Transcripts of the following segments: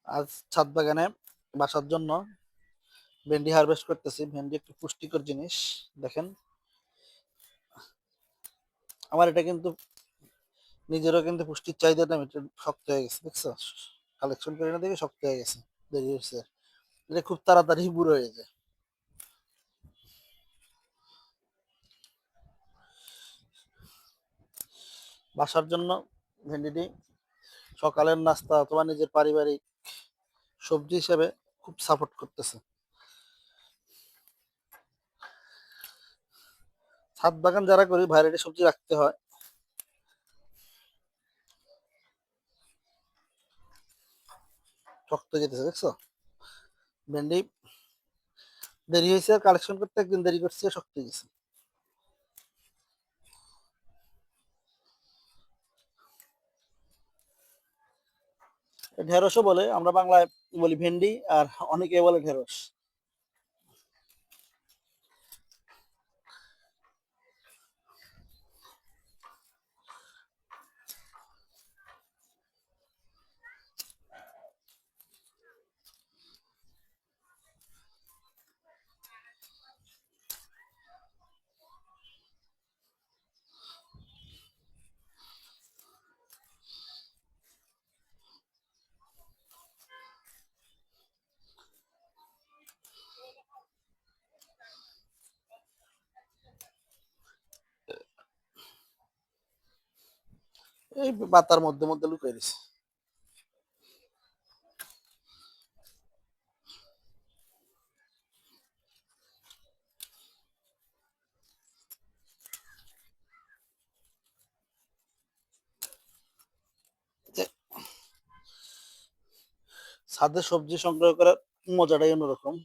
আজ ছাদ বাগানে বাসার জন্য ভেন্ডি হারভেস্ট করতেছি। ভেন্ডি একটি পুষ্টিকর জিনিস। দেখেন, আমার এটা কিন্তু নিজেরও কিন্তু পুষ্টির চাহিদাটা মিটে শক্ত হয়ে গেছে, দেখছো? কালেকশন করে না দেখে শক্ত হয়ে গেছে, দেরি হচ্ছে। এটা খুব তাড়াতাড়ি বুড়ো হয়ে যায়। বাসার জন্য ভেন্ডিটি সকালের নাস্তা অথবা নিজের পারিবারিক সবজি হিসেবে খুব সাপোর্ট করতেছে। ছাদ বাগান যারা করি ভ্যারাইটি সবজি রাখতে হয়। শক্ত যেতেছে, দেখছো? ভেন্ডি দেরি হয়েছে, আর কালেকশন করতে একদিন দেরি করছে, শক্ত হয়ে গেছে। ঢেঁড়সও বলে, আমরা বাংলায় বলি ভেন্ডি, আর অনেকে বলে ঢেঁড়স। এই পাতার মধ্যে মধ্যে লুকিয়ে দিছে। যে ছাদে সবজি সংগ্রহ করার মজাটাই অন্যরকম।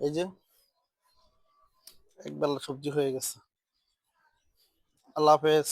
এই যে একবেলা সবজি হয়ে গেছে। আল্লাহ হাফেজ।